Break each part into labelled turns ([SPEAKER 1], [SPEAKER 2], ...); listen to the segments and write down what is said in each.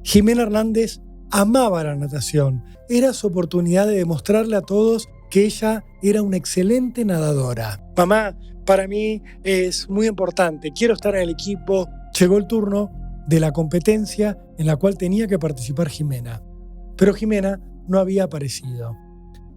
[SPEAKER 1] Jimena Hernández amaba la natación. Era su oportunidad de demostrarle a todos que ella era una excelente nadadora. Mamá, para mí es muy importante, quiero estar en el equipo. Llegó el turno de la competencia en la cual tenía que participar Jimena. Pero Jimena no había aparecido.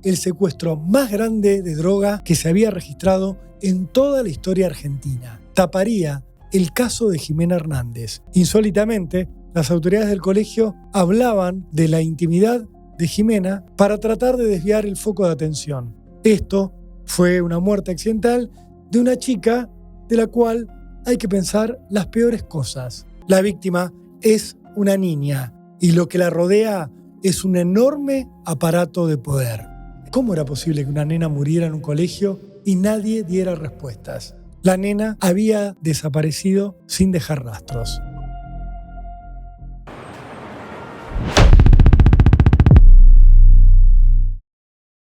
[SPEAKER 1] El secuestro más grande de droga que se había registrado en toda la historia argentina taparía el caso de Jimena Hernández. Insólitamente, las autoridades del colegio hablaban de la intimidad de Jimena para tratar de desviar el foco de atención. Esto fue una muerte accidental de una chica de la cual hay que pensar las peores cosas. La víctima es una niña y lo que la rodea es un enorme aparato de poder. ¿Cómo era posible que una nena muriera en un colegio y nadie diera respuestas? La nena había desaparecido sin dejar rastros.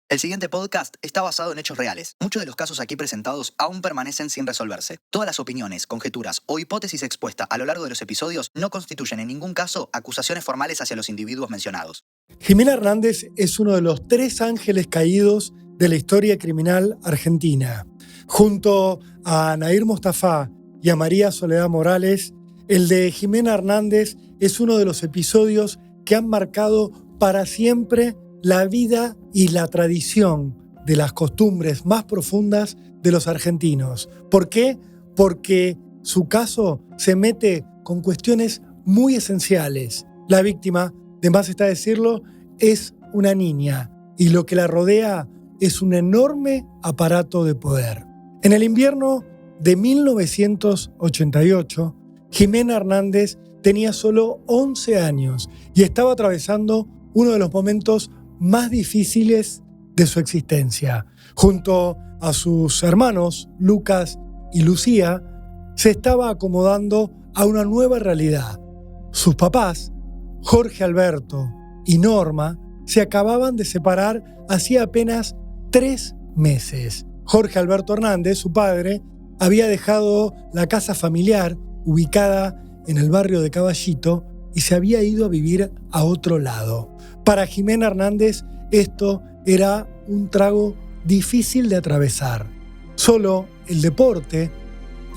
[SPEAKER 2] El siguiente podcast está basado en hechos reales. Muchos de los casos aquí presentados aún permanecen sin resolverse. Todas las opiniones, conjeturas o hipótesis expuestas a lo largo de los episodios no constituyen en ningún caso acusaciones formales hacia los individuos mencionados.
[SPEAKER 1] Jimena Hernández es uno de los 3 ángeles caídos de la historia criminal argentina. Junto a Nair Mostafá y a María Soledad Morales, el de Jimena Hernández es uno de los episodios que han marcado para siempre la vida y la tradición de las costumbres más profundas de los argentinos. ¿Por qué? Porque su caso se mete con cuestiones muy esenciales. La víctima, de más está decirlo, es una niña y lo que la rodea es un enorme aparato de poder. En el invierno de 1988, Jimena Hernández tenía solo 11 años y estaba atravesando uno de los momentos más difíciles de su existencia. Junto a sus hermanos, Lucas y Lucía, se estaba acomodando a una nueva realidad. Sus papás, Jorge Alberto y Norma, se acababan de separar hacía apenas 3 meses. Jorge Alberto Hernández, su padre, había dejado la casa familiar ubicada en el barrio de Caballito y se había ido a vivir a otro lado. Para Jimena Hernández esto era un trago difícil de atravesar. Solo el deporte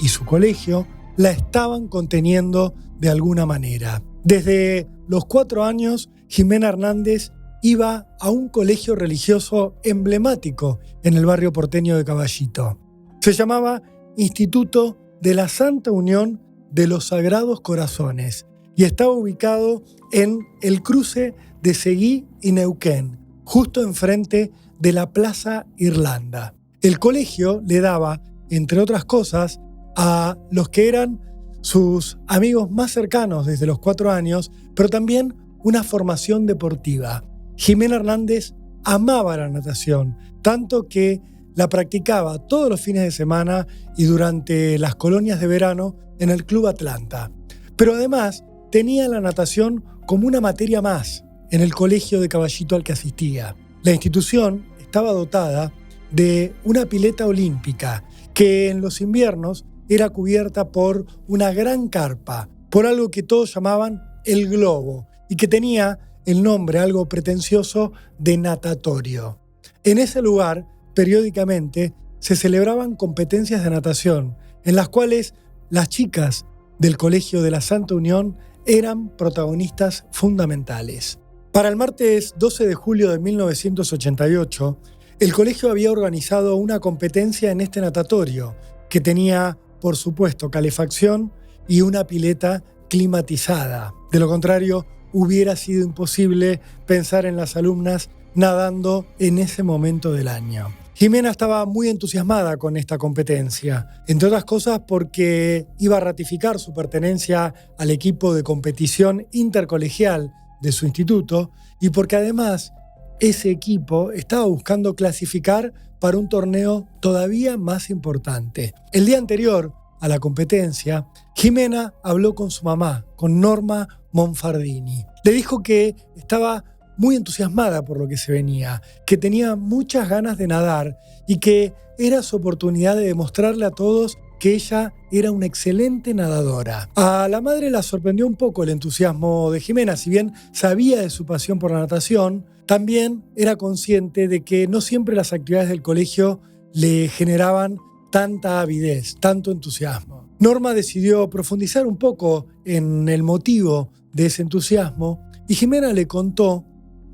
[SPEAKER 1] y su colegio la estaban conteniendo de alguna manera. Desde los 4 años, Jimena Hernández iba a un colegio religioso emblemático en el barrio porteño de Caballito. Se llamaba Instituto de la Santa Unión de los Sagrados Corazones y estaba ubicado en el cruce de Seguí y Neuquén, justo enfrente de la Plaza Irlanda. El colegio le daba, entre otras cosas, a los que eran sus amigos más cercanos desde los 4 años, pero también una formación deportiva. Jimena Hernández amaba la natación, tanto que la practicaba todos los fines de semana y durante las colonias de verano en el Club Atlanta. Pero además tenía la natación como una materia más en el colegio de Caballito al que asistía. La institución estaba dotada de una pileta olímpica que en los inviernos era cubierta por una gran carpa, por algo que todos llamaban el globo y que tenía el nombre algo pretencioso de natatorio. En ese lugar, periódicamente, se celebraban competencias de natación en las cuales las chicas del Colegio de la Santa Unión eran protagonistas fundamentales. Para el martes 12 de julio de 1988, el colegio había organizado una competencia en este natatorio, que tenía, por supuesto, calefacción y una pileta climatizada. De lo contrario, hubiera sido imposible pensar en las alumnas nadando en ese momento del año. Jimena estaba muy entusiasmada con esta competencia, entre otras cosas porque iba a ratificar su pertenencia al equipo de competición intercolegial de su instituto y porque además ese equipo estaba buscando clasificar para un torneo todavía más importante. El día anterior a la competencia, Jimena habló con su mamá, con Norma Monfardini. Le dijo que estaba muy entusiasmada por lo que se venía, que tenía muchas ganas de nadar y que era su oportunidad de demostrarle a todos que ella era una excelente nadadora. A la madre la sorprendió un poco el entusiasmo de Jimena. Si bien sabía de su pasión por la natación, también era consciente de que no siempre las actividades del colegio le generaban tanta avidez, tanto entusiasmo. Norma decidió profundizar un poco en el motivo de ese entusiasmo y Jimena le contó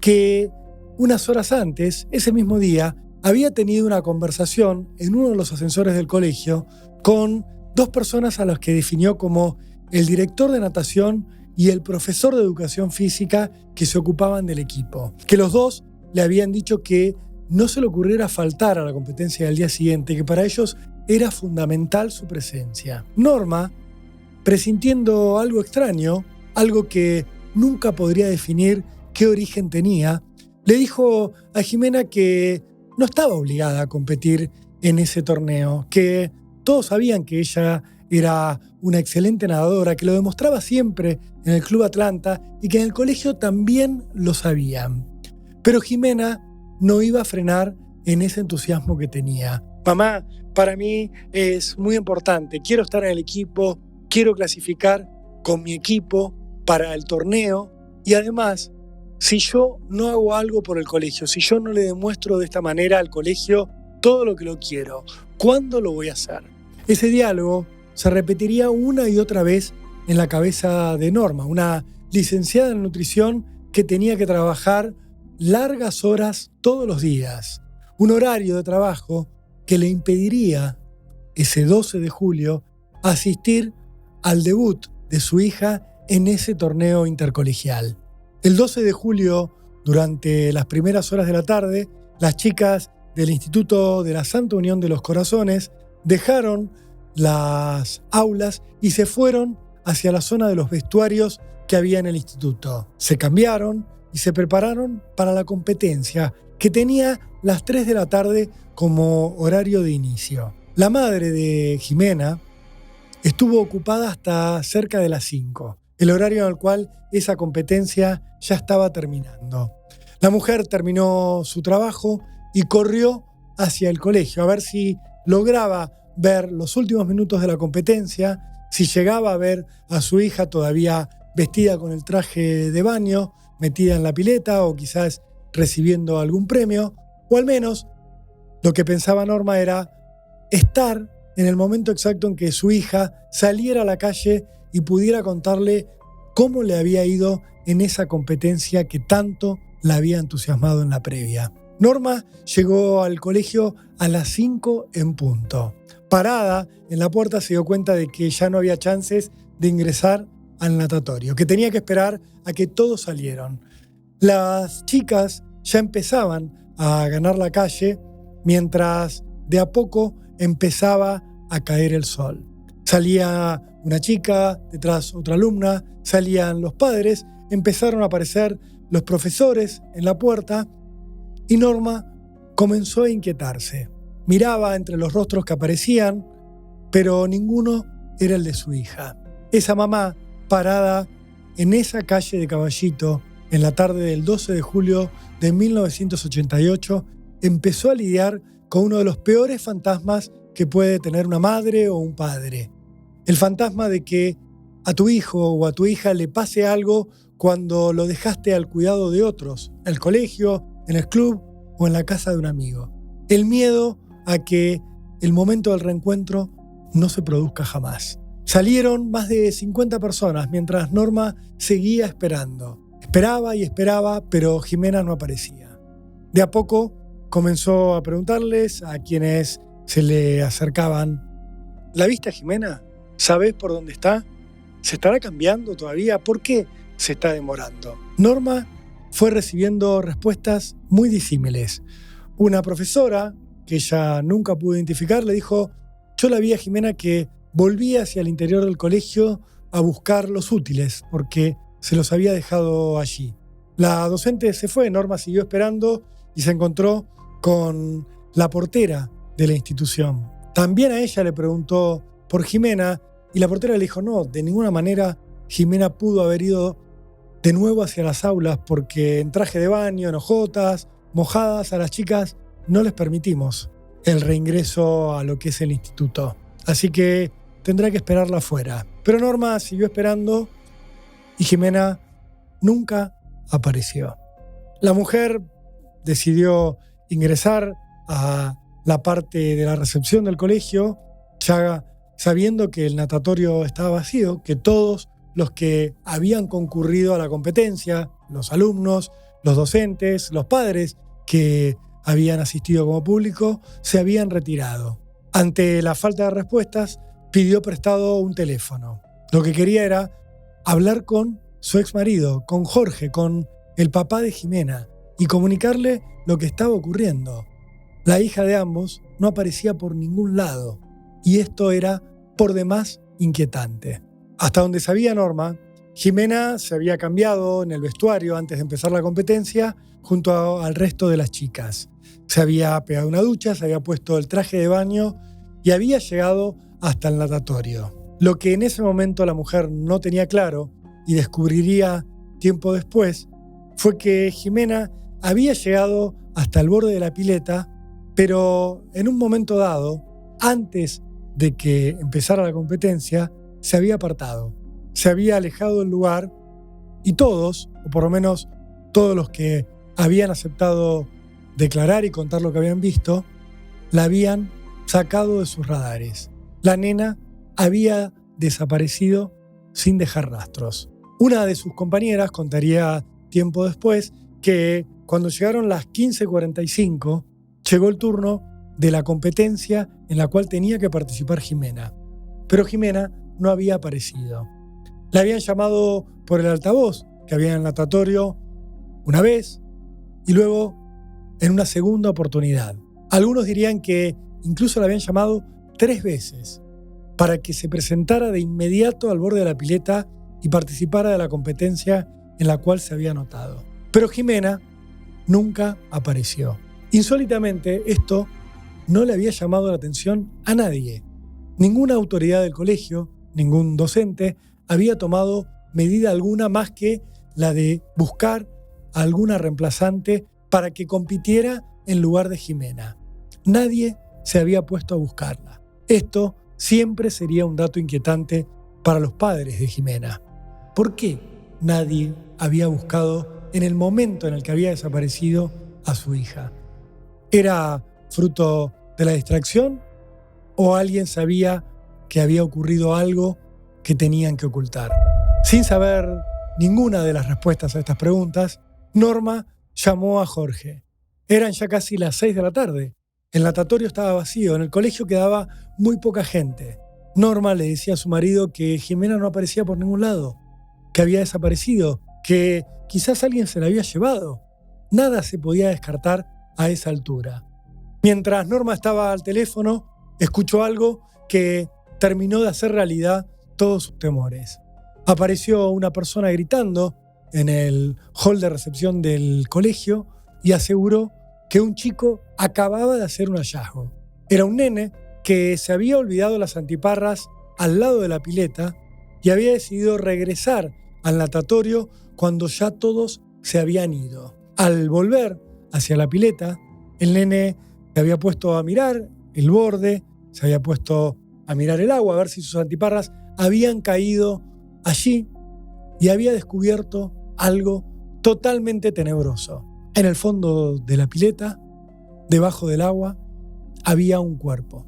[SPEAKER 1] que unas horas antes, ese mismo día, había tenido una conversación en uno de los ascensores del colegio con dos personas a las que definió como el director de natación y el profesor de educación física que se ocupaban del equipo. Que los dos le habían dicho que no se le ocurriera faltar a la competencia del día siguiente, que para ellos era fundamental su presencia. Norma, presintiendo algo extraño, algo que nunca podría definir qué origen tenía, le dijo a Jimena que no estaba obligada a competir en ese torneo, que todos sabían que ella era una excelente nadadora, que lo demostraba siempre en el Club Atlanta y que en el colegio también lo sabían. Pero Jimena no iba a frenar en ese entusiasmo que tenía. Mamá, para mí es muy importante, quiero estar en el equipo, quiero clasificar con mi equipo para el torneo y además, si yo no hago algo por el colegio, si yo no le demuestro de esta manera al colegio todo lo que lo quiero, ¿cuándo lo voy a hacer? Ese diálogo se repetiría una y otra vez en la cabeza de Norma, una licenciada en nutrición que tenía que trabajar largas horas todos los días, un horario de trabajo que le impediría ese 12 de julio asistir al debut de su hija en ese torneo intercolegial. El 12 de julio, durante las primeras horas de la tarde, las chicas del Instituto de la Santa Unión de los Corazones dejaron las aulas y se fueron hacia la zona de los vestuarios que había en el instituto. Se cambiaron y se prepararon para la competencia, que tenía las 3 de la tarde como horario de inicio. La madre de Jimena estuvo ocupada hasta cerca de las 5, el horario en el cual esa competencia ya estaba terminando. La mujer terminó su trabajo y corrió hacia el colegio a ver si lograba ver los últimos minutos de la competencia, si llegaba a ver a su hija todavía vestida con el traje de baño, metida en la pileta o quizás recibiendo algún premio, o al menos lo que pensaba Norma era estar en el momento exacto en que su hija saliera a la calle y pudiera contarle cómo le había ido en esa competencia que tanto la había entusiasmado en la previa. Norma llegó al colegio a las 5 en punto. Parada en la puerta se dio cuenta de que ya no había chances de ingresar al natatorio, que tenía que esperar a que todos salieron. Las chicas ya empezaban a ganar la calle mientras de a poco empezaba a caer el sol. Salía una chica, detrás otra alumna, salían los padres, empezaron a aparecer los profesores en la puerta y Norma comenzó a inquietarse. Miraba entre los rostros que aparecían, pero ninguno era el de su hija. Esa mamá, parada en esa calle de Caballito, en la tarde del 12 de julio de 1988, empezó a lidiar con uno de los peores fantasmas que puede tener una madre o un padre. El fantasma de que a tu hijo o a tu hija le pase algo cuando lo dejaste al cuidado de otros, en el colegio, en el club o en la casa de un amigo. El miedo a que el momento del reencuentro no se produzca jamás. Salieron más de 50 personas mientras Norma seguía esperando. Esperaba y esperaba, pero Jimena no aparecía. De a poco comenzó a preguntarles a quienes se le acercaban: ¿la viste a Jimena? ¿Sabés por dónde está? ¿Se estará cambiando todavía? ¿Por qué se está demorando? Norma fue recibiendo respuestas muy disímiles. Una profesora, que ella nunca pudo identificar, le dijo: yo la vi a Jimena que volvía hacia el interior del colegio a buscar los útiles, porque se los había dejado allí. La docente se fue, Norma siguió esperando y se encontró con la portera de la institución. También a ella le preguntó por Jimena y la portera le dijo: no, de ninguna manera Jimena pudo haber ido de nuevo hacia las aulas porque en traje de baño, en hojotas, mojadas, a las chicas no les permitimos el reingreso a lo que es el instituto. así que tendrá que esperarla afuera. Pero Norma siguió esperando y Jimena nunca apareció. La mujer decidió ingresar a la parte de la recepción del colegio, ya sabiendo que el natatorio estaba vacío, que todos los que habían concurrido a la competencia, los alumnos, los docentes, los padres que habían asistido como público, se habían retirado. Ante la falta de respuestas, pidió prestado un teléfono. Lo que quería era hablar con su exmarido, con Jorge, con el papá de Jimena, y comunicarle lo que estaba ocurriendo. La hija de ambos no aparecía por ningún lado, y esto era por demás inquietante. Hasta donde sabía Norma, Jimena se había cambiado en el vestuario antes de empezar la competencia junto al resto de las chicas. Se había pegado una ducha, se había puesto el traje de baño y había llegado hasta el natatorio. Lo que en ese momento la mujer no tenía claro y descubriría tiempo después fue que Jimena había llegado hasta el borde de la pileta, pero en un momento dado, antes de que empezara la competencia, se había apartado, se había alejado del lugar y todos, o por lo menos todos los que habían aceptado declarar y contar lo que habían visto, la habían sacado de sus radares. La nena había desaparecido sin dejar rastros. Una de sus compañeras contaría tiempo después que cuando llegaron las 15:45 llegó el turno de la competencia en la cual tenía que participar Jimena. Pero Jimena no había aparecido. La habían llamado por el altavoz que había en el natatorio una vez y luego en una segunda oportunidad. Algunos dirían que incluso la habían llamado 3 veces para que se presentara de inmediato al borde de la pileta y participara de la competencia en la cual se había anotado. Pero Jimena nunca apareció. Insólitamente, esto no le había llamado la atención a nadie. Ninguna autoridad del colegio, ningún docente, había tomado medida alguna más que la de buscar a alguna reemplazante para que compitiera en lugar de Jimena. Nadie se había puesto a buscarla. Esto siempre sería un dato inquietante para los padres de Jimena. ¿Por qué nadie había buscado en el momento en el que había desaparecido a su hija? ¿Era fruto de la distracción o alguien sabía que había ocurrido algo que tenían que ocultar? Sin saber ninguna de las respuestas a estas preguntas, Norma llamó a Jorge. Eran ya casi las 6 de la tarde. El natatorio estaba vacío, en el colegio quedaba muy poca gente. Norma le decía a su marido que Jimena no aparecía por ningún lado, que había desaparecido, que quizás alguien se la había llevado. Nada se podía descartar a esa altura. Mientras Norma estaba al teléfono, escuchó algo que terminó de hacer realidad todos sus temores. Apareció una persona gritando en el hall de recepción del colegio y aseguró que un chico acababa de hacer un hallazgo. Era un nene que se había olvidado las antiparras al lado de la pileta y había decidido regresar al natatorio cuando ya todos se habían ido. Al volver hacia la pileta, el nene se había puesto a mirar el borde, se había puesto a mirar el agua, a ver si sus antiparras habían caído allí y había descubierto algo totalmente tenebroso. En el fondo de la pileta, debajo del agua, había un cuerpo.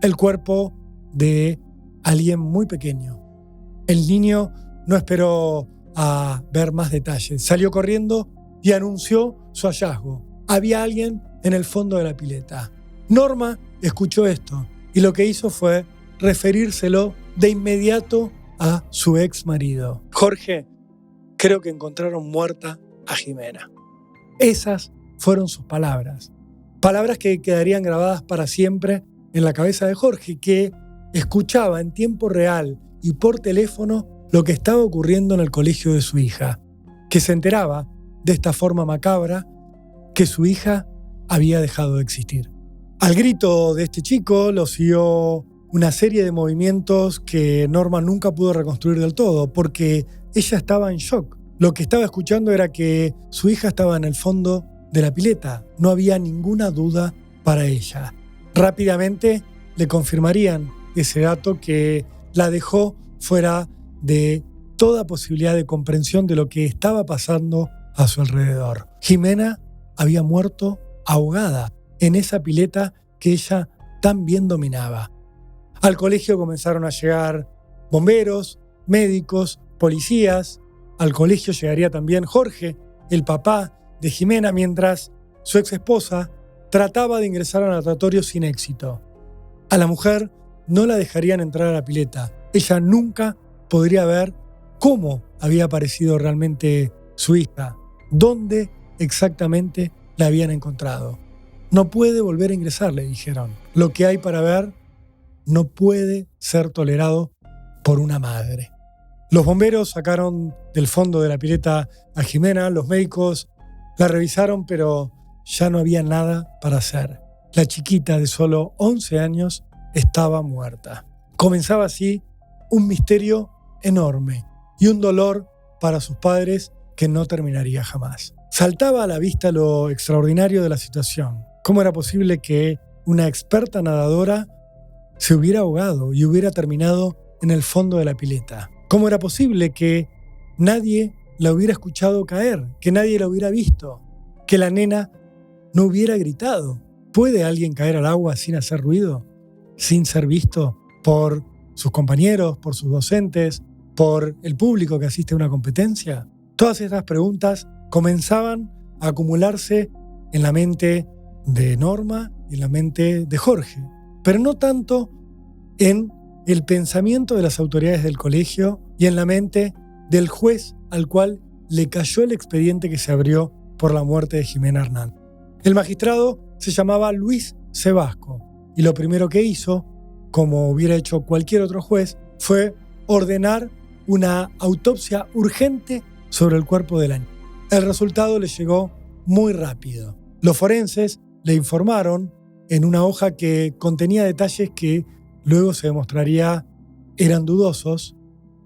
[SPEAKER 1] El cuerpo de alguien muy pequeño. El niño no esperó a ver más detalles. Salió corriendo y anunció su hallazgo. Había alguien en el fondo de la pileta. Norma escuchó esto y lo que hizo fue referírselo de inmediato a su ex marido. Jorge, creo que encontraron muerta a Jimena. Esas fueron sus palabras. Palabras que quedarían grabadas para siempre en la cabeza de Jorge, que escuchaba en tiempo real y por teléfono lo que estaba ocurriendo en el colegio de su hija, que se enteraba de esta forma macabra que su hija había dejado de existir. Al grito de este chico lo siguió una serie de movimientos que Norma nunca pudo reconstruir del todo, porque ella estaba en shock. Lo que estaba escuchando era que su hija estaba en el fondo de la pileta. No había ninguna duda para ella. Rápidamente le confirmarían ese dato que la dejó fuera de toda posibilidad de comprensión de lo que estaba pasando a su alrededor. Jimena había muerto ahogada en esa pileta que ella tan bien dominaba. Al colegio comenzaron a llegar bomberos, médicos, policías. Al colegio llegaría también Jorge, el papá de Jimena, mientras su ex esposa trataba de ingresar al natatorio sin éxito. A la mujer no la dejarían entrar a la pileta. Ella nunca podría ver cómo había aparecido realmente su hija, dónde exactamente la habían encontrado. No puede volver a ingresar, le dijeron. Lo que hay para ver no puede ser tolerado por una madre. Los bomberos sacaron del fondo de la pileta a Jimena, los médicos la revisaron, pero ya no había nada para hacer. La chiquita de solo 11 años estaba muerta. Comenzaba así un misterio enorme y un dolor para sus padres que no terminaría jamás. Saltaba a la vista lo extraordinario de la situación. ¿Cómo era posible que una experta nadadora se hubiera ahogado y hubiera terminado en el fondo de la pileta? ¿Cómo era posible que nadie la hubiera escuchado caer, que nadie la hubiera visto, que la nena no hubiera gritado? ¿Puede alguien caer al agua sin hacer ruido, sin ser visto por sus compañeros, por sus docentes, por el público que asiste a una competencia? Todas estas preguntas comenzaban a acumularse en la mente de Norma y en la mente de Jorge, pero no tanto en el pensamiento de las autoridades del colegio y en la mente del juez al cual le cayó el expediente que se abrió por la muerte de Jimena Hernández. El magistrado se llamaba Luis Sebasco y lo primero que hizo, como hubiera hecho cualquier otro juez, fue ordenar una autopsia urgente sobre el cuerpo de la niña. El resultado le llegó muy rápido. Los forenses le informaron en una hoja que contenía detalles que luego se demostraría eran dudosos,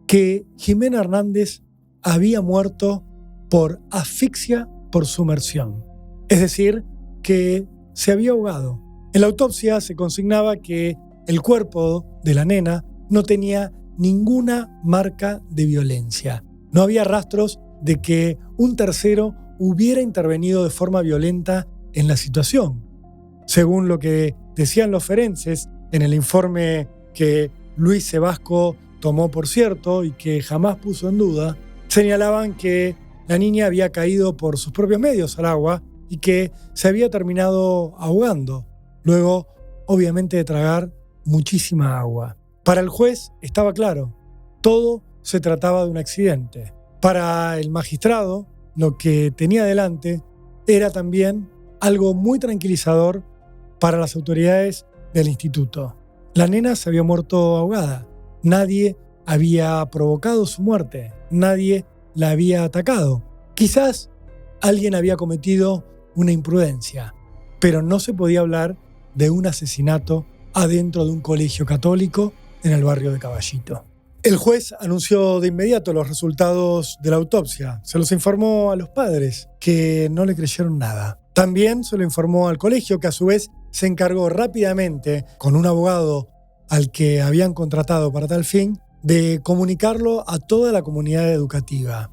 [SPEAKER 1] que Jimena Hernández había muerto por asfixia por sumersión. Es decir, que se había ahogado. En la autopsia se consignaba que el cuerpo de la nena no tenía ninguna marca de violencia. No había rastros de que un tercero hubiera intervenido de forma violenta en la situación. Según lo que decían los forenses en el informe que Luis Sebasco tomó por cierto y que jamás puso en duda, señalaban que la niña había caído por sus propios medios al agua y que se había terminado ahogando, luego obviamente de tragar muchísima agua. Para el juez estaba claro, todo se trataba de un accidente. Para el magistrado, lo que tenía delante era también algo muy tranquilizador para las autoridades del instituto. La nena se había muerto ahogada. Nadie había provocado su muerte. Nadie la había atacado. Quizás alguien había cometido una imprudencia, pero no se podía hablar de un asesinato adentro de un colegio católico en el barrio de Caballito. El juez anunció de inmediato los resultados de la autopsia. Se los informó a los padres, que no le creyeron nada. También se lo informó al colegio, que a su vez se encargó rápidamente, con un abogado al que habían contratado para tal fin, de comunicarlo a toda la comunidad educativa.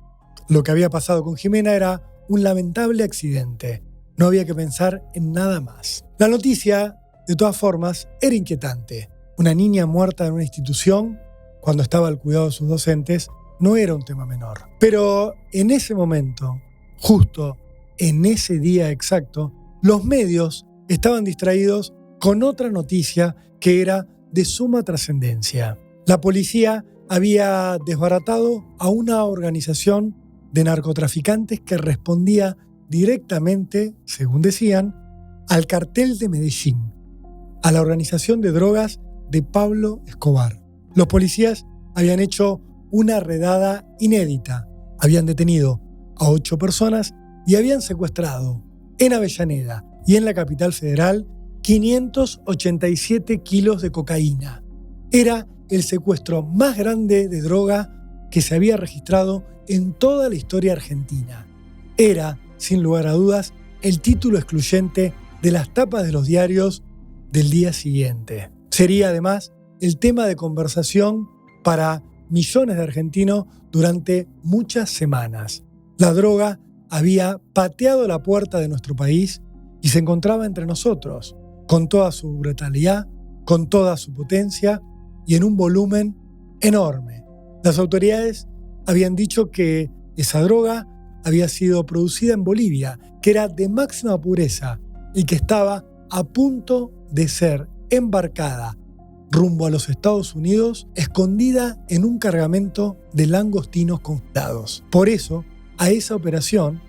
[SPEAKER 1] Lo que había pasado con Jimena era un lamentable accidente. No había que pensar en nada más. La noticia, de todas formas, era inquietante. Una niña muerta en una institución, cuando estaba al cuidado de sus docentes, no era un tema menor. Pero en ese momento, justo en ese día exacto, los medios estaban distraídos con otra noticia que era de suma trascendencia. La policía había desbaratado a una organización de narcotraficantes que respondía directamente, según decían, al cartel de Medellín, a la organización de drogas de Pablo Escobar. Los policías habían hecho una redada inédita. Habían detenido a 8 personas y habían secuestrado en Avellaneda y en la capital federal 587 kilos de cocaína. Era el secuestro más grande de droga que se había registrado en toda la historia argentina. Era, sin lugar a dudas, el título excluyente de las tapas de los diarios del día siguiente. Sería además el tema de conversación para millones de argentinos durante muchas semanas. La droga había pateado la puerta de nuestro país y se encontraba entre nosotros, con toda su brutalidad, con toda su potencia y en un volumen enorme. Las autoridades habían dicho que esa droga había sido producida en Bolivia, que era de máxima pureza y que estaba a punto de ser embarcada rumbo a los Estados Unidos, escondida en un cargamento de langostinos congelados. Por eso, a esa operación,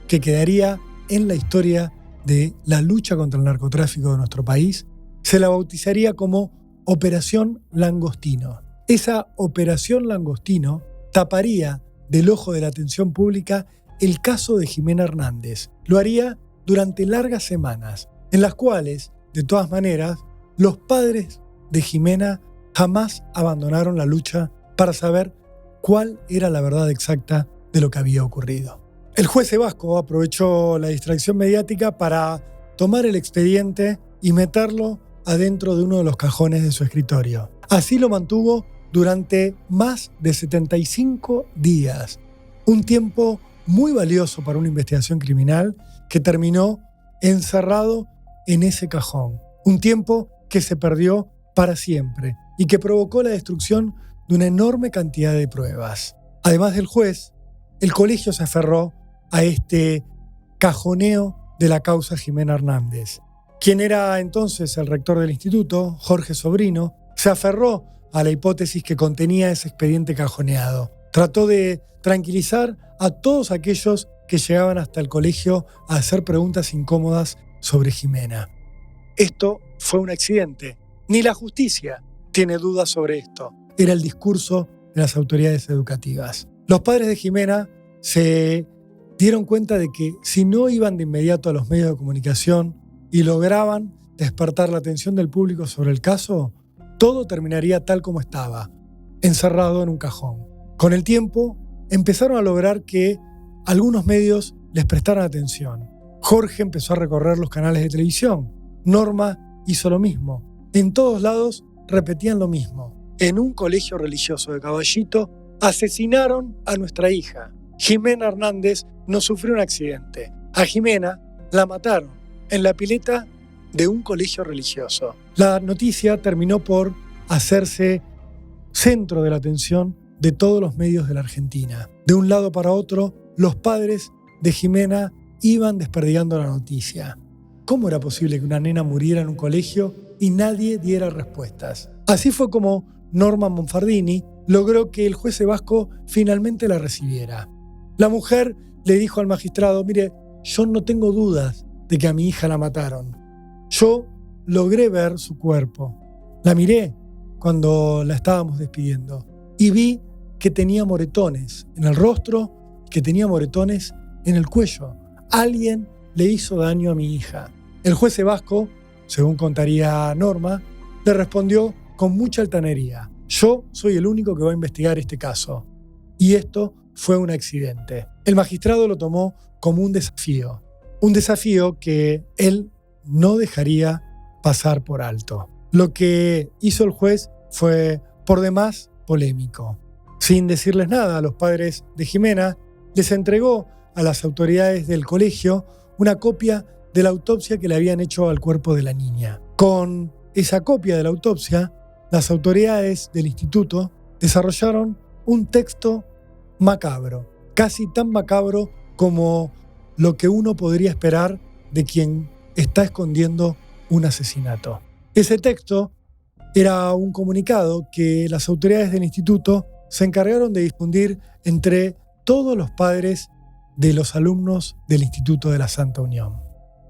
[SPEAKER 1] que quedaría en la historia de la lucha contra el narcotráfico de nuestro país, se la bautizaría como Operación Langostino. Esa Operación Langostino taparía del ojo de la atención pública el caso de Jimena Hernández. Lo haría durante largas semanas, en las cuales, de todas maneras, los padres de Jimena jamás abandonaron la lucha para saber cuál era la verdad exacta de lo que había ocurrido. El juez Sebasco aprovechó la distracción mediática para tomar el expediente y meterlo adentro de uno de los cajones de su escritorio. Así lo mantuvo durante más de 75 días, un tiempo muy valioso para una investigación criminal que terminó encerrado en ese cajón, un tiempo que se perdió para siempre y que provocó la destrucción de una enorme cantidad de pruebas. Además del juez, el colegio se aferró a este cajoneo de la causa Jimena Hernández. Quien era entonces el rector del instituto, Jorge Sobrino, se aferró a la hipótesis que contenía ese expediente cajoneado. Trató de tranquilizar a todos aquellos que llegaban hasta el colegio a hacer preguntas incómodas sobre Jimena. Esto fue un accidente. Ni la justicia tiene dudas sobre esto. Era el discurso de las autoridades educativas. Los padres de Jimena se dieron cuenta de que si no iban de inmediato a los medios de comunicación y lograban despertar la atención del público sobre el caso, todo terminaría tal como estaba, encerrado en un cajón. Con el tiempo, empezaron a lograr que algunos medios les prestaran atención. Jorge empezó a recorrer los canales de televisión. Norma hizo lo mismo. En todos lados repetían lo mismo. En un colegio religioso de Caballito asesinaron a nuestra hija. Jimena Hernández no sufrió un accidente. A Jimena la mataron en la pileta de un colegio religioso. La noticia terminó por hacerse centro de la atención de todos los medios de la Argentina. De un lado para otro, los padres de Jimena iban desperdigando la noticia. ¿Cómo era posible que una nena muriera en un colegio y nadie diera respuestas? Así fue como Norma Monfardini logró que el juez Sebasco finalmente la recibiera. La mujer le dijo al magistrado: mire, yo no tengo dudas de que a mi hija la mataron. Yo logré ver su cuerpo. La miré cuando la estábamos despidiendo y vi que tenía moretones en el rostro, que tenía moretones en el cuello. Alguien le hizo daño a mi hija. El juez Sebasco, según contaría Norma, le respondió con mucha altanería: yo soy el único que va a investigar este caso. Y esto fue un accidente. El magistrado lo tomó como un desafío que él no dejaría pasar por alto. Lo que hizo el juez fue por demás polémico. Sin decirles nada a los padres de Jimena, les entregó a las autoridades del colegio una copia de la autopsia que le habían hecho al cuerpo de la niña. Con esa copia de la autopsia, las autoridades del instituto desarrollaron un texto macabro, casi tan macabro como lo que uno podría esperar de quien está escondiendo un asesinato. Ese texto era un comunicado que las autoridades del instituto se encargaron de difundir entre todos los padres de los alumnos del Instituto de la Santa Unión.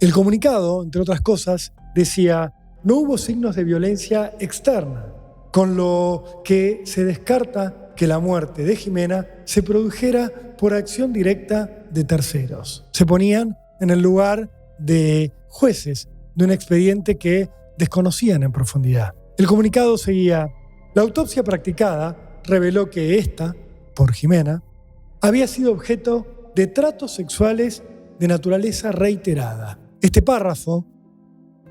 [SPEAKER 1] El comunicado, entre otras cosas, decía: no hubo signos de violencia externa, con lo que se descarta que la muerte de Jimena se produjera por acción directa de terceros. Se ponían en el lugar de jueces de un expediente que desconocían en profundidad. El comunicado seguía: la autopsia practicada reveló que esta, por Jimena, había sido objeto de tratos sexuales de naturaleza reiterada. Este párrafo,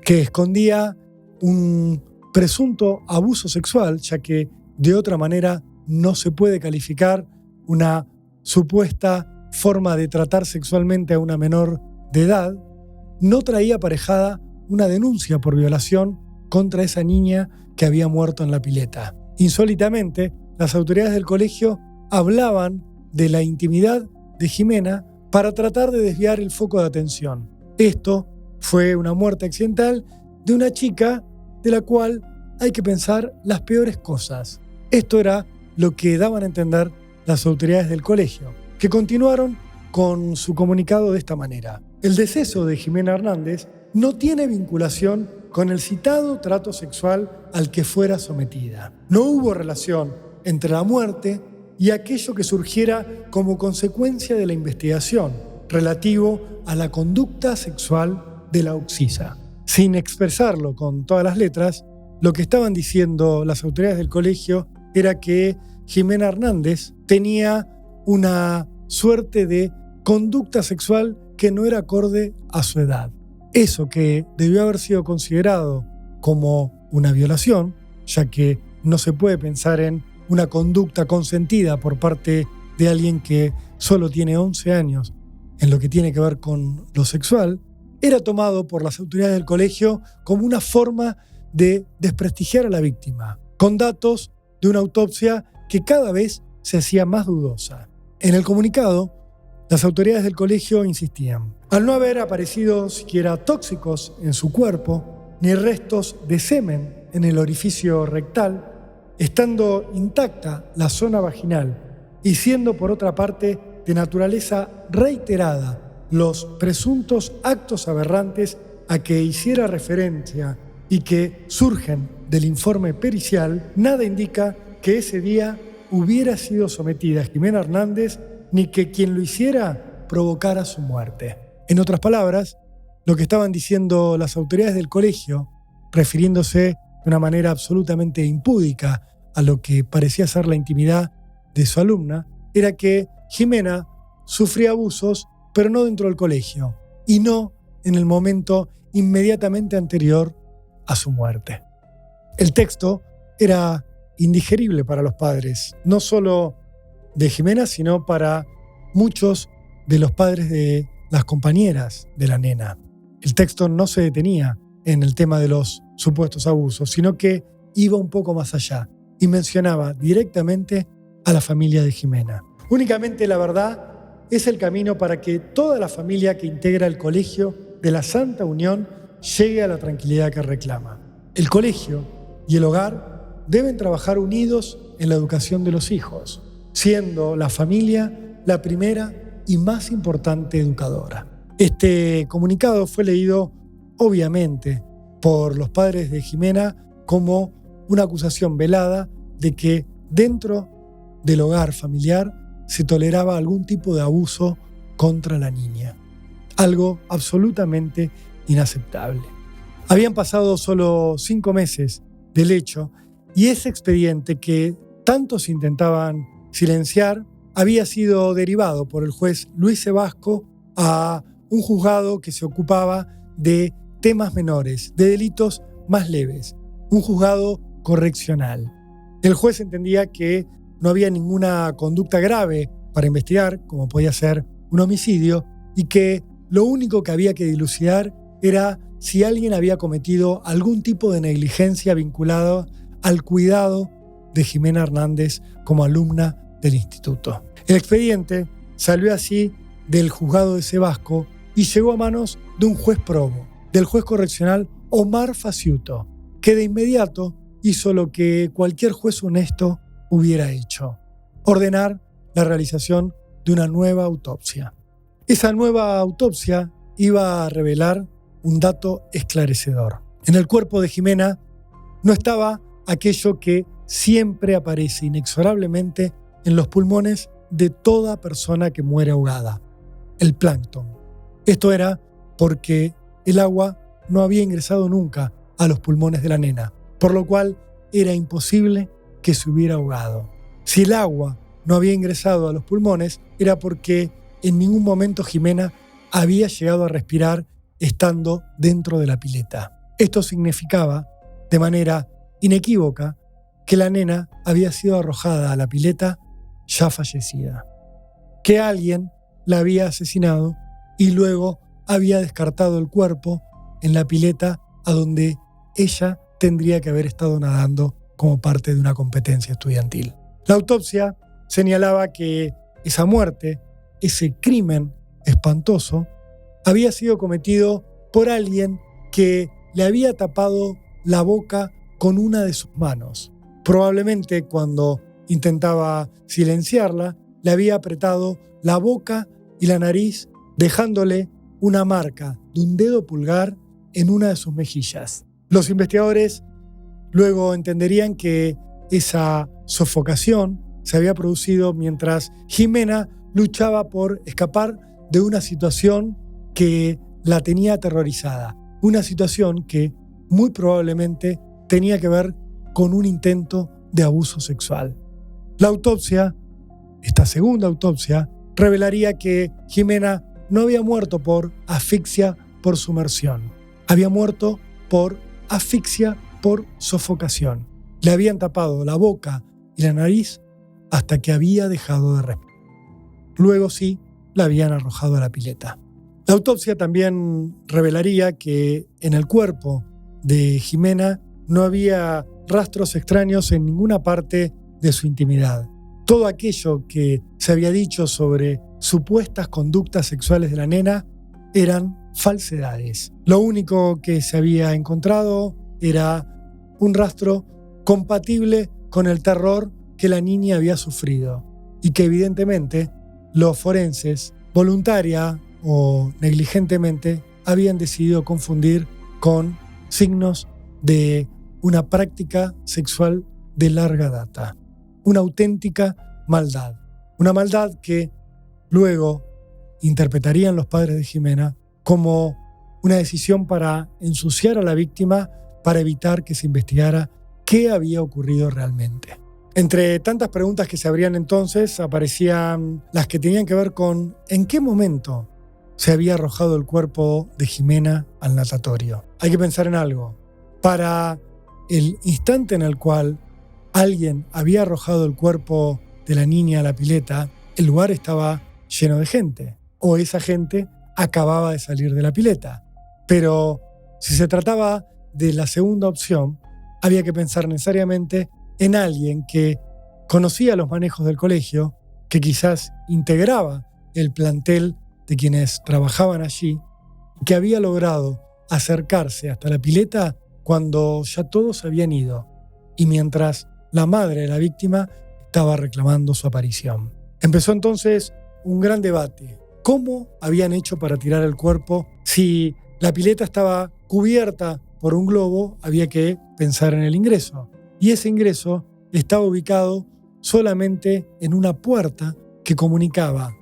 [SPEAKER 1] que escondía un presunto abuso sexual, ya que de otra manera no se puede calificar una supuesta forma de tratar sexualmente a una menor de edad, no traía aparejada una denuncia por violación contra esa niña que había muerto en la pileta. Insólitamente, las autoridades del colegio hablaban de la intimidad de Jimena para tratar de desviar el foco de atención. Esto fue una muerte accidental de una chica de la cual hay que pensar las peores cosas. Esto era lo que daban a entender las autoridades del colegio, que continuaron con su comunicado de esta manera. El deceso de Jimena Hernández no tiene vinculación con el citado trato sexual al que fuera sometida. No hubo relación entre la muerte y aquello que surgiera como consecuencia de la investigación relativo a la conducta sexual de la occisa. Sin expresarlo con todas las letras, lo que estaban diciendo las autoridades del colegio era que Jimena Hernández tenía una suerte de conducta sexual que no era acorde a su edad. Eso que debió haber sido considerado como una violación, ya que no se puede pensar en una conducta consentida por parte de alguien que solo tiene 11 años en lo que tiene que ver con lo sexual, era tomado por las autoridades del colegio como una forma de desprestigiar a la víctima, con datos de una autopsia que cada vez se hacía más dudosa. En el comunicado, las autoridades del colegio insistían: al no haber aparecido siquiera tóxicos en su cuerpo, ni restos de semen en el orificio rectal, estando intacta la zona vaginal y siendo por otra parte de naturaleza reiterada los presuntos actos aberrantes a que hiciera referencia y que surgen del informe pericial, nada indica que ese día hubiera sido sometida Jimena Hernández ni que quien lo hiciera provocara su muerte. En otras palabras, lo que estaban diciendo las autoridades del colegio, refiriéndose de una manera absolutamente impúdica a lo que parecía ser la intimidad de su alumna, era que Jimena sufría abusos, pero no dentro del colegio, y no en el momento inmediatamente anterior a su muerte. El texto era indigerible para los padres, no solo de Jimena, sino para muchos de los padres de las compañeras de la nena. El texto no se detenía en el tema de los supuestos abusos, sino que iba un poco más allá y mencionaba directamente a la familia de Jimena. Únicamente la verdad es el camino para que toda la familia que integra el colegio de la Santa Unión llegue a la tranquilidad que reclama. El colegio y el hogar deben trabajar unidos en la educación de los hijos, siendo la familia la primera y más importante educadora. Este comunicado fue leído, obviamente, por los padres de Jimena como una acusación velada de que dentro del hogar familiar se toleraba algún tipo de abuso contra la niña. Algo absolutamente inaceptable. Habían pasado solo 5 meses del hecho y ese expediente que tantos intentaban silenciar había sido derivado por el juez Luis Sebasco a un juzgado que se ocupaba de temas menores, de delitos más leves, un juzgado correccional. El juez entendía que no había ninguna conducta grave para investigar, como podía ser un homicidio, y que lo único que había que dilucidar era si alguien había cometido algún tipo de negligencia vinculada al cuidado de Jimena Hernández como alumna del instituto. El expediente salió así del juzgado de Sebasco y llegó a manos de un juez probo, del juez correccional Omar Faciuto, que de inmediato hizo lo que cualquier juez honesto hubiera hecho: ordenar la realización de una nueva autopsia. Esa nueva autopsia iba a revelar un dato esclarecedor. En el cuerpo de Jimena no estaba aquello que siempre aparece inexorablemente en los pulmones de toda persona que muere ahogada: el plancton. Esto era porque el agua no había ingresado nunca a los pulmones de la nena, por lo cual era imposible que se hubiera ahogado. Si el agua no había ingresado a los pulmones, era porque en ningún momento Jimena había llegado a respirar estando dentro de la pileta. Esto significaba, de manera inequívoca que la nena había sido arrojada a la pileta ya fallecida, que alguien la había asesinado y luego había descartado el cuerpo en la pileta a donde ella tendría que haber estado nadando como parte de una competencia estudiantil. La autopsia señalaba que esa muerte, ese crimen espantoso, había sido cometido por alguien que le había tapado la boca con una de sus manos. Probablemente cuando intentaba silenciarla, le había apretado la boca y la nariz, dejándole una marca de un dedo pulgar en una de sus mejillas. Los investigadores luego entenderían que esa sofocación se había producido mientras Jimena luchaba por escapar de una situación que la tenía aterrorizada, una situación que muy probablemente tenía que ver con un intento de abuso sexual. La autopsia, esta segunda autopsia, revelaría que Jimena no había muerto por asfixia por sumersión, había muerto por asfixia por sofocación. Le habían tapado la boca y la nariz hasta que había dejado de respirar. Luego sí, la habían arrojado a la pileta. La autopsia también revelaría que en el cuerpo de Jimena no había rastros extraños en ninguna parte de su intimidad. Todo aquello que se había dicho sobre supuestas conductas sexuales de la nena eran falsedades. Lo único que se había encontrado era un rastro compatible con el terror que la niña había sufrido y que evidentemente los forenses, voluntaria o negligentemente, habían decidido confundir con signos de una práctica sexual de larga data. Una auténtica maldad. Una maldad que luego interpretarían los padres de Jimena como una decisión para ensuciar a la víctima para evitar que se investigara qué había ocurrido realmente. Entre tantas preguntas que se abrían entonces, aparecían las que tenían que ver con en qué momento se había arrojado el cuerpo de Jimena al natatorio. Hay que pensar en algo. Para el instante en el cual alguien había arrojado el cuerpo de la niña a la pileta, el lugar estaba lleno de gente, o esa gente acababa de salir de la pileta. Pero si se trataba de la segunda opción, había que pensar necesariamente en alguien que conocía los manejos del colegio, que quizás integraba el plantel de quienes trabajaban allí, que había logrado acercarse hasta la pileta cuando ya todos habían ido, y mientras la madre de la víctima estaba reclamando su aparición. Empezó entonces un gran debate. ¿Cómo habían hecho para tirar el cuerpo? Si la pileta estaba cubierta por un globo, había que pensar en el ingreso. Y ese ingreso estaba ubicado solamente en una puerta que comunicaba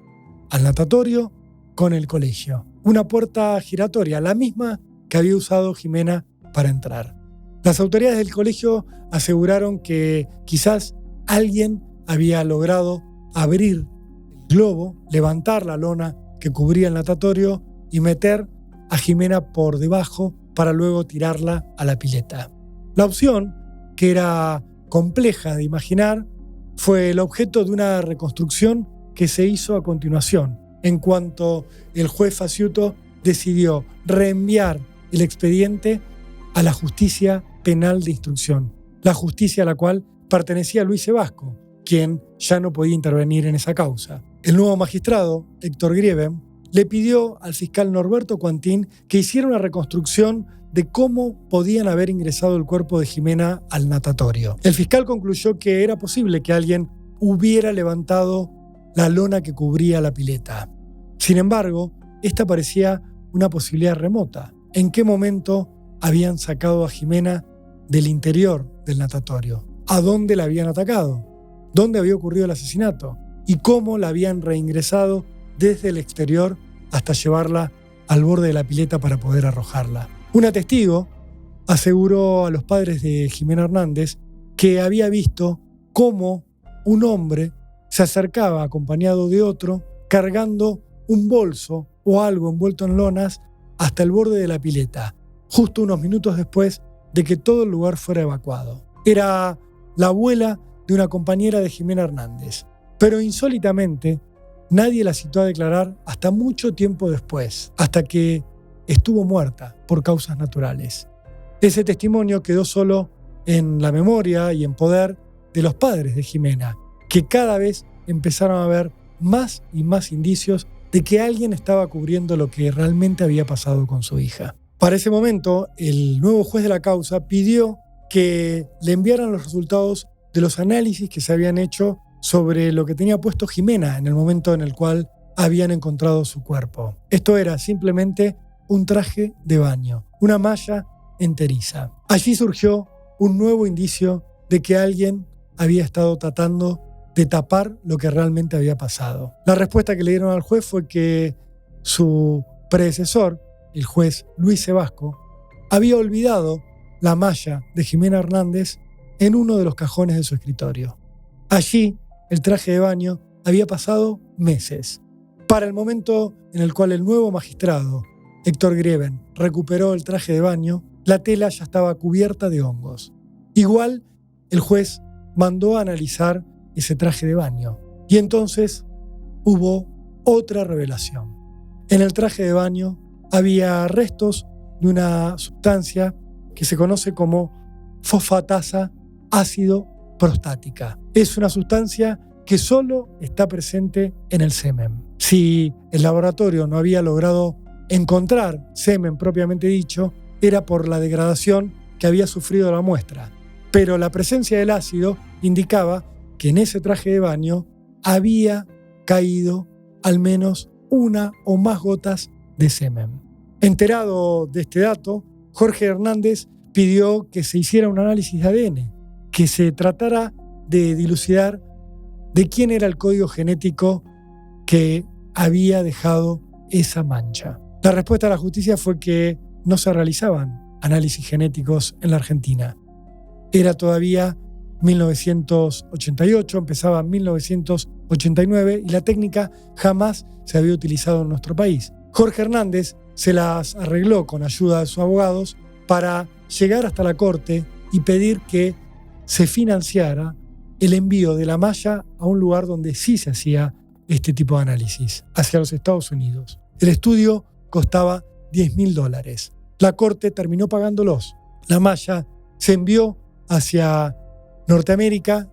[SPEAKER 1] al natatorio con el colegio. Una puerta giratoria, la misma que había usado Jimena para entrar. Las autoridades del colegio aseguraron que quizás alguien había logrado abrir el globo, levantar la lona que cubría el natatorio y meter a Jimena por debajo para luego tirarla a la pileta. La opción, que era compleja de imaginar, fue el objeto de una reconstrucción que se hizo a continuación, en cuanto el juez Faciuto decidió reenviar el expediente a la justicia penal de instrucción, la justicia a la cual pertenecía Luis Sebasco, quien ya no podía intervenir en esa causa. El nuevo magistrado, Héctor Grieben, le pidió al fiscal Norberto Quantín que hiciera una reconstrucción de cómo podían haber ingresado el cuerpo de Jimena al natatorio. El fiscal concluyó que era posible que alguien hubiera levantado la lona que cubría la pileta. Sin embargo, esta parecía una posibilidad remota. ¿En qué momento habían sacado a Jimena del interior del natatorio? ¿A dónde la habían atacado? ¿Dónde había ocurrido el asesinato? ¿Y cómo la habían reingresado desde el exterior hasta llevarla al borde de la pileta para poder arrojarla? Una testigo aseguró a los padres de Jimena Hernández que había visto cómo un hombre se acercaba acompañado de otro cargando un bolso o algo envuelto en lonas hasta el borde de la pileta, justo unos minutos después de que todo el lugar fuera evacuado. Era la abuela de una compañera de Jimena Hernández. Pero insólitamente, nadie la citó a declarar hasta mucho tiempo después, hasta que estuvo muerta por causas naturales. Ese testimonio quedó solo en la memoria y en poder de los padres de Jimena, que cada vez empezaron a ver más y más indicios de que alguien estaba cubriendo lo que realmente había pasado con su hija. Para ese momento, el nuevo juez de la causa pidió que le enviaran los resultados de los análisis que se habían hecho sobre lo que tenía puesto Jimena en el momento en el cual habían encontrado su cuerpo. Esto era simplemente un traje de baño, una malla enteriza. Allí surgió un nuevo indicio de que alguien había estado tratando de tapar lo que realmente había pasado. La respuesta que le dieron al juez fue que su predecesor, el juez Luis Sebasco, había olvidado la malla de Jimena Hernández en uno de los cajones de su escritorio. Allí, el traje de baño había pasado meses. Para el momento en el cual el nuevo magistrado, Héctor Greven, recuperó el traje de baño, la tela ya estaba cubierta de hongos. Igual, el juez mandó a analizar ese traje de baño. Y entonces hubo otra revelación. En el traje de baño había restos de una sustancia que se conoce como fosfatasa ácido prostática. Es una sustancia que solo está presente en el semen. Si el laboratorio no había logrado encontrar semen propiamente dicho, era por la degradación que había sufrido la muestra. Pero la presencia del ácido indicaba que en ese traje de baño había caído al menos una o más gotas de semen. Enterado de este dato, Jorge Hernández pidió que se hiciera un análisis de ADN, que se tratara de dilucidar de quién era el código genético que había dejado esa mancha. La respuesta de la justicia fue que no se realizaban análisis genéticos en la Argentina. Era todavía 1988, empezaba en 1989 y la técnica jamás se había utilizado en nuestro país. Jorge Hernández se las arregló con ayuda de sus abogados para llegar hasta la corte y pedir que se financiara el envío de la malla a un lugar donde sí se hacía este tipo de análisis, hacia los Estados Unidos. El estudio costaba $10.000. La corte terminó pagándolos. La malla se envió hacia Norteamérica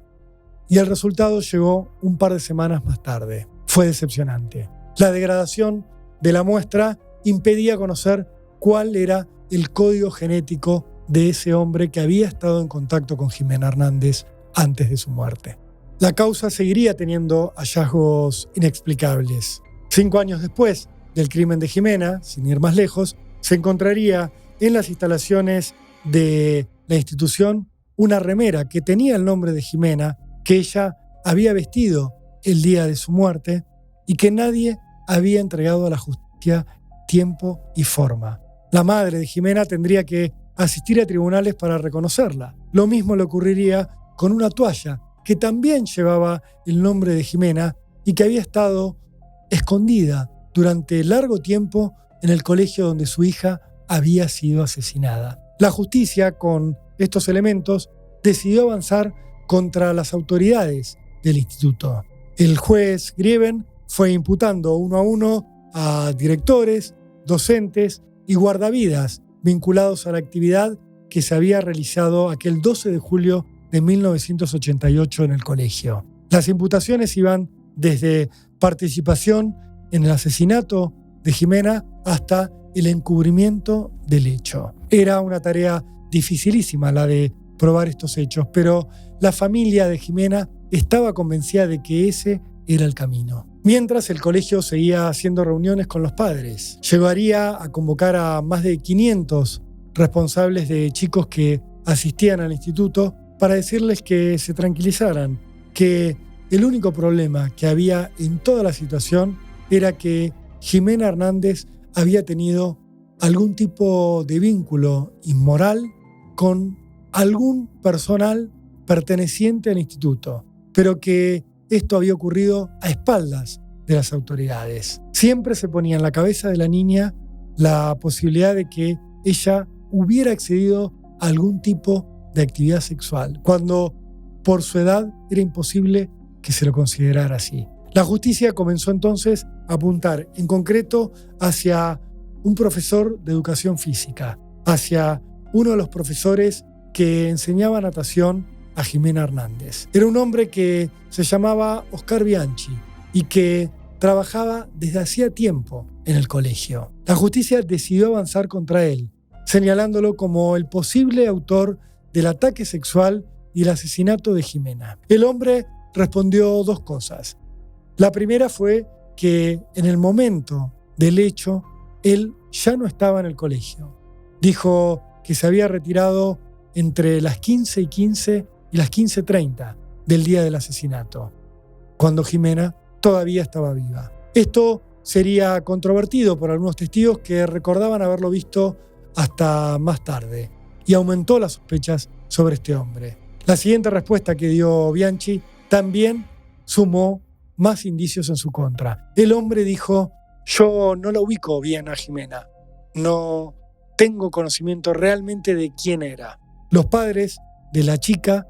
[SPEAKER 1] y el resultado llegó un par de semanas más tarde. Fue decepcionante. La degradación de la muestra impedía conocer cuál era el código genético de ese hombre que había estado en contacto con Jimena Hernández antes de su muerte. La causa seguiría teniendo hallazgos inexplicables. 5 años después del crimen de Jimena, sin ir más lejos, se encontraría en las instalaciones de la institución una remera que tenía el nombre de Jimena, que ella había vestido el día de su muerte y que nadie había entregado a la justicia tiempo y forma. La madre de Jimena tendría que asistir a tribunales para reconocerla. Lo mismo le ocurriría con una toalla que también llevaba el nombre de Jimena y que había estado escondida durante largo tiempo en el colegio donde su hija había sido asesinada. La justicia, con estos elementos, decidió avanzar contra las autoridades del instituto. El juez Greven fue imputando uno a uno a directores, docentes y guardavidas vinculados a la actividad que se había realizado aquel 12 de julio de 1988 en el colegio. Las imputaciones iban desde participación en el asesinato de Jimena hasta el encubrimiento del hecho. Era una tarea dificilísima la de probar estos hechos, pero la familia de Jimena estaba convencida de que ese era el camino. Mientras el colegio seguía haciendo reuniones con los padres, llegaría a convocar a más de 500 responsables de chicos que asistían al instituto para decirles que se tranquilizaran, que el único problema que había en toda la situación era que Jimena Hernández había tenido algún tipo de vínculo inmoral con algún personal perteneciente al instituto, pero que esto había ocurrido a espaldas de las autoridades. Siempre se ponía en la cabeza de la niña la posibilidad de que ella hubiera accedido a algún tipo de actividad sexual, cuando por su edad era imposible que se lo considerara así. La justicia comenzó entonces a apuntar en concreto hacia un profesor de educación física, hacia uno de los profesores que enseñaba natación a Jimena Hernández. Era un hombre que se llamaba Oscar Bianchi y que trabajaba desde hacía tiempo en el colegio. La justicia decidió avanzar contra él, señalándolo como el posible autor del ataque sexual y el asesinato de Jimena. El hombre respondió dos cosas. La primera fue que en el momento del hecho, él ya no estaba en el colegio. Dijo que se había retirado entre las 15:15 y las 15:30 del día del asesinato, cuando Jimena todavía estaba viva. Esto sería controvertido por algunos testigos que recordaban haberlo visto hasta más tarde, y aumentó las sospechas sobre este hombre. La siguiente respuesta que dio Bianchi también sumó más indicios en su contra. El hombre dijo: yo no la ubico bien a Jimena, no tengo conocimiento realmente de quién era. Los padres de la chica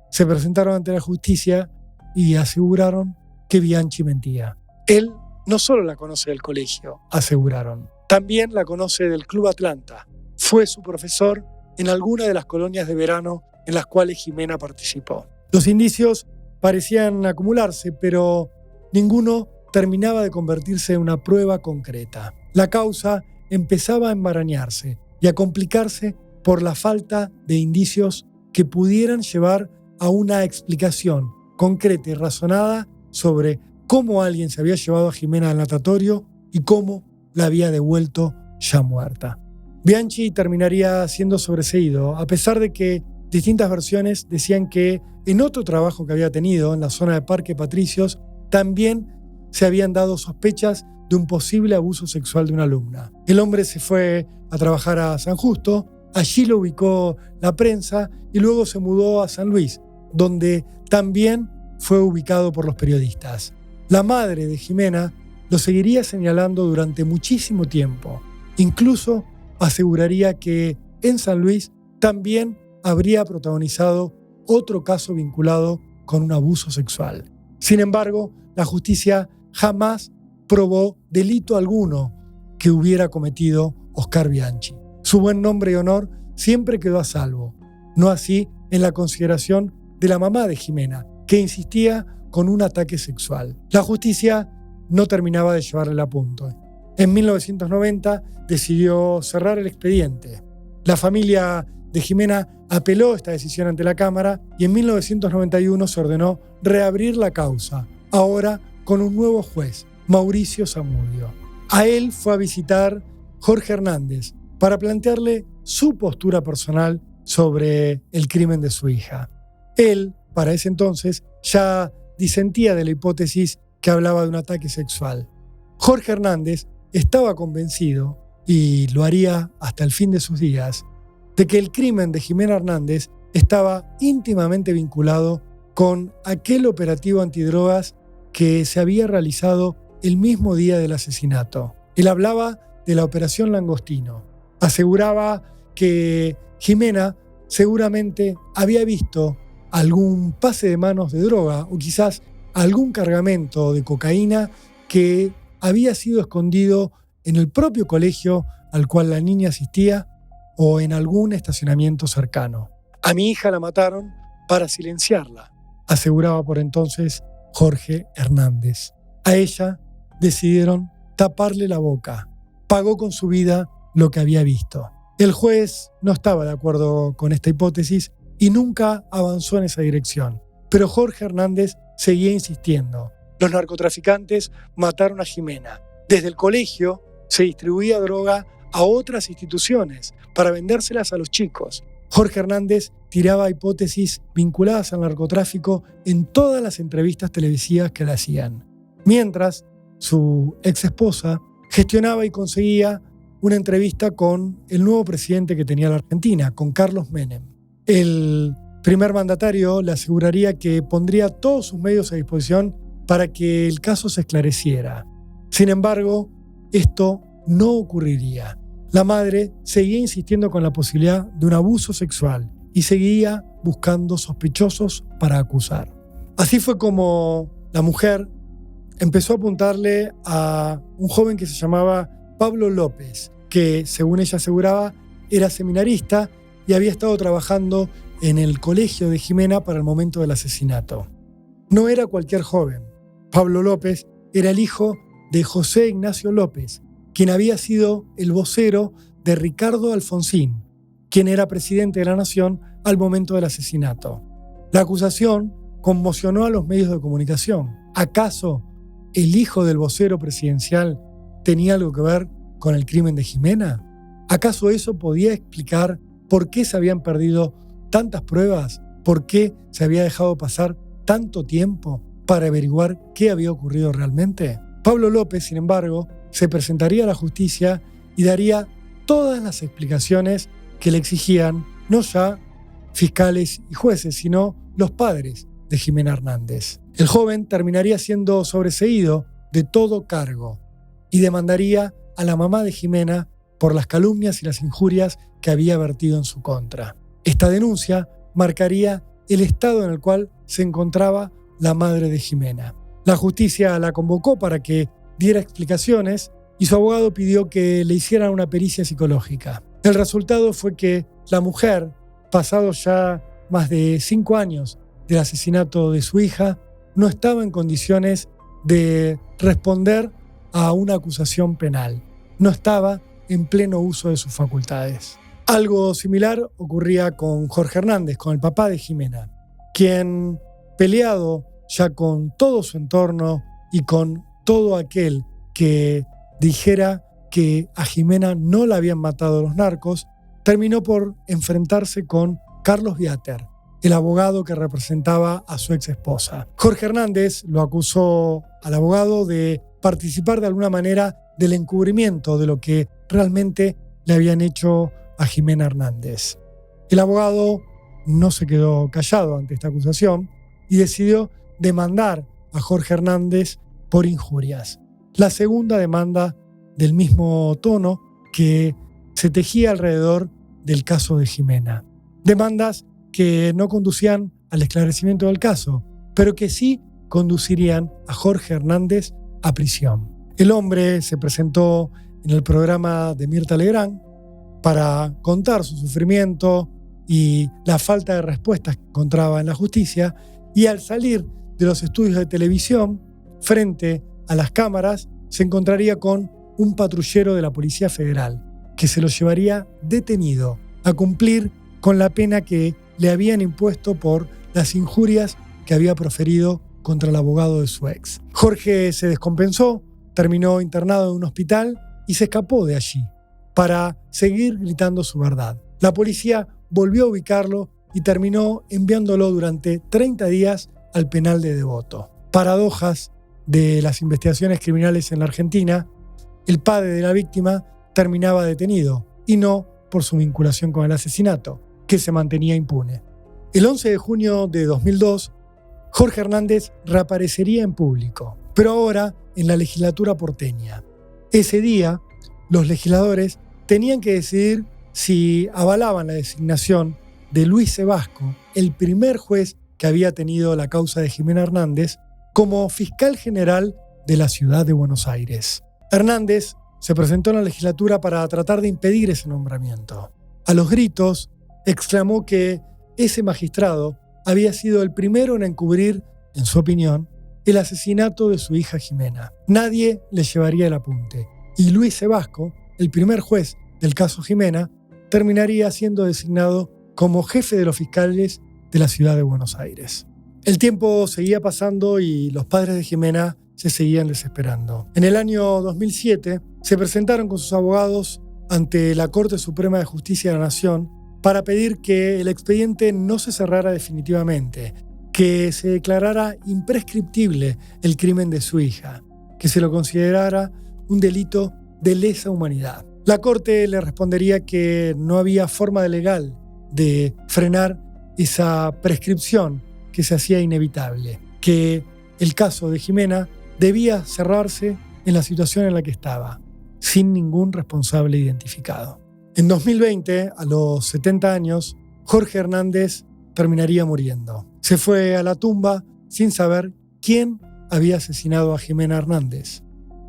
[SPEAKER 1] se presentaron ante la justicia y aseguraron que Bianchi mentía. Él no solo la conoce del colegio, aseguraron, también la conoce del Club Atlanta. Fue su profesor en alguna de las colonias de verano en las cuales Jimena participó. Los indicios parecían acumularse, pero ninguno terminaba de convertirse en una prueba concreta. La causa empezaba a enmarañarse y a complicarse por la falta de indicios que pudieran llevar a una explicación concreta y razonada sobre cómo alguien se había llevado a Jimena al natatorio y cómo la había devuelto ya muerta. Bianchi terminaría siendo sobreseído, a pesar de que distintas versiones decían que en otro trabajo que había tenido en la zona de Parque Patricios también se habían dado sospechas de un posible abuso sexual de una alumna. El hombre se fue a trabajar a San Justo, allí lo ubicó la prensa y luego se mudó a San Luis, donde también fue ubicado por los periodistas. La madre de Jimena lo seguiría señalando durante muchísimo tiempo. Incluso aseguraría que en San Luis también habría protagonizado otro caso vinculado con un abuso sexual. Sin embargo, la justicia jamás probó delito alguno que hubiera cometido Oscar Bianchi. Su buen nombre y honor siempre quedó a salvo, no así en la consideración de la mamá de Jimena, que insistía con un ataque sexual. La justicia no terminaba de llevarle a punto. En 1990 decidió cerrar el expediente. La familia de Jimena apeló esta decisión ante la Cámara y en 1991 se ordenó reabrir la causa, ahora con un nuevo juez, Mauricio Zamudio. A él fue a visitar Jorge Hernández para plantearle su postura personal sobre el crimen de su hija. Él, para ese entonces, ya disentía de la hipótesis que hablaba de un ataque sexual. Jorge Hernández estaba convencido, y lo haría hasta el fin de sus días, de que el crimen de Jimena Hernández estaba íntimamente vinculado con aquel operativo antidrogas que se había realizado el mismo día del asesinato. Él hablaba de la Operación Langostino. Aseguraba que Jimena seguramente había visto algún pase de manos de droga o quizás algún cargamento de cocaína que había sido escondido en el propio colegio al cual la niña asistía o en algún estacionamiento cercano. A mi hija la mataron para silenciarla, aseguraba por entonces Jorge Hernández. A ella decidieron taparle la boca. Pagó con su vida lo que había visto. El juez no estaba de acuerdo con esta hipótesis y nunca avanzó en esa dirección. Pero Jorge Hernández seguía insistiendo. Los narcotraficantes mataron a Jimena. Desde el colegio se distribuía droga a otras instituciones para vendérselas a los chicos. Jorge Hernández tiraba hipótesis vinculadas al narcotráfico en todas las entrevistas televisivas que le hacían. Mientras, su ex esposa gestionaba y conseguía una entrevista con el nuevo presidente que tenía la Argentina, con Carlos Menem. El primer mandatario le aseguraría que pondría todos sus medios a disposición para que el caso se esclareciera. Sin embargo, esto no ocurriría. La madre seguía insistiendo con la posibilidad de un abuso sexual y seguía buscando sospechosos para acusar. Así fue como la mujer empezó a apuntarle a un joven que se llamaba Pablo López, que, según ella aseguraba, era seminarista y había estado trabajando en el colegio de Jimena para el momento del asesinato. No era cualquier joven. Pablo López era el hijo de José Ignacio López, quien había sido el vocero de Ricardo Alfonsín, quien era presidente de la Nación al momento del asesinato. La acusación conmocionó a los medios de comunicación. ¿Acaso el hijo del vocero presidencial tenía algo que ver con el crimen de Jimena? ¿Acaso eso podía explicar por qué se habían perdido tantas pruebas? ¿Por qué se había dejado pasar tanto tiempo para averiguar qué había ocurrido realmente? Pablo López, sin embargo, se presentaría a la justicia y daría todas las explicaciones que le exigían no ya fiscales y jueces, sino los padres de Jimena Hernández. El joven terminaría siendo sobreseído de todo cargo y demandaría a la mamá de Jimena por las calumnias y las injurias que había vertido en su contra. Esta denuncia marcaría el estado en el cual se encontraba la madre de Jimena. La justicia la convocó para que diera explicaciones y su abogado pidió que le hicieran una pericia psicológica. El resultado fue que la mujer, pasados ya más de 5 años del asesinato de su hija, no estaba en condiciones de responder a una acusación penal. No estaba en pleno uso de sus facultades. Algo similar ocurría con Jorge Hernández, con el papá de Jimena, quien, peleado ya con todo su entorno y con todo aquel que dijera que a Jimena no la habían matado los narcos, terminó por enfrentarse con Carlos Viater, el abogado que representaba a su ex esposa. Jorge Hernández lo acusó al abogado de participar de alguna manera del encubrimiento de lo que realmente le habían hecho a Jimena Hernández. El abogado no se quedó callado ante esta acusación y decidió demandar a Jorge Hernández por injurias. La segunda demanda del mismo tono que se tejía alrededor del caso de Jimena. Demandas que no conducían al esclarecimiento del caso, pero que sí conducirían a Jorge Hernández a prisión. El hombre se presentó en el programa de Mirta Legrand para contar su sufrimiento y la falta de respuestas que encontraba en la justicia, y al salir de los estudios de televisión, frente a las cámaras, se encontraría con un patrullero de la Policía Federal, que se lo llevaría detenido a cumplir con la pena que le habían impuesto por las injurias que había proferido contra el abogado de su ex. Jorge se descompensó, terminó internado en un hospital y se escapó de allí para seguir gritando su verdad. La policía volvió a ubicarlo y terminó enviándolo durante 30 días al penal de Devoto. Paradojas de las investigaciones criminales en la Argentina, el padre de la víctima terminaba detenido y no por su vinculación con el asesinato, que se mantenía impune. El 11 de junio de 2002, Jorge Hernández reaparecería en público, pero ahora en la legislatura porteña. Ese día, los legisladores tenían que decidir si avalaban la designación de Luis Sebasco, el primer juez que había tenido la causa de Jimena Hernández, como fiscal general de la ciudad de Buenos Aires. Hernández se presentó en la legislatura para tratar de impedir ese nombramiento. A los gritos, exclamó que ese magistrado había sido el primero en encubrir, en su opinión, el asesinato de su hija Jimena. Nadie le llevaría el apunte. Y Luis Sebasco, el primer juez del caso Jimena, terminaría siendo designado como jefe de los fiscales de la ciudad de Buenos Aires. El tiempo seguía pasando y los padres de Jimena se seguían desesperando. En el año 2007 se presentaron con sus abogados ante la Corte Suprema de Justicia de la Nación para pedir que el expediente no se cerrara definitivamente, que se declarara imprescriptible el crimen de su hija, que se lo considerara un delito de lesa humanidad. La Corte le respondería que no había forma legal de frenar esa prescripción que se hacía inevitable, que el caso de Jimena debía cerrarse en la situación en la que estaba, sin ningún responsable identificado. En 2020, a los 70 años, Jorge Hernández terminaría muriendo. Se fue a la tumba sin saber quién había asesinado a Jimena Hernández,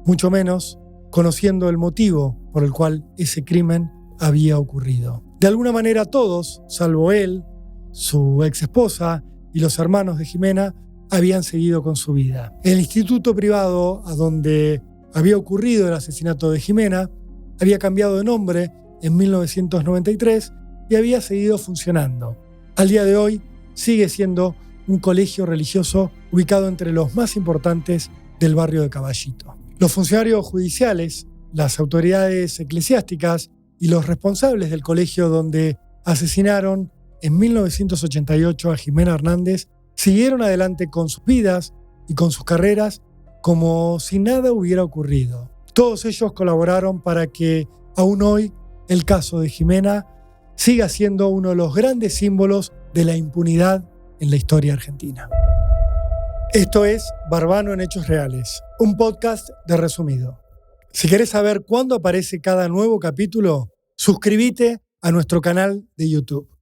[SPEAKER 1] mucho menos conociendo el motivo por el cual ese crimen había ocurrido. De alguna manera todos, salvo él, su ex esposa y los hermanos de Jimena, habían seguido con su vida. El instituto privado a donde había ocurrido el asesinato de Jimena había cambiado de nombre en 1993 y había seguido funcionando. Al día de hoy sigue siendo un colegio religioso ubicado entre los más importantes del barrio de Caballito. Los funcionarios judiciales, las autoridades eclesiásticas y los responsables del colegio donde asesinaron en 1988 a Jimena Hernández siguieron adelante con sus vidas y con sus carreras como si nada hubiera ocurrido. Todos ellos colaboraron para que aún hoy el caso de Jimena siga siendo uno de los grandes símbolos de la impunidad en la historia argentina. Esto es Barbano en Hechos Reales, un podcast de Resumido. Si querés saber cuándo aparece cada nuevo capítulo, suscríbete a nuestro canal de YouTube.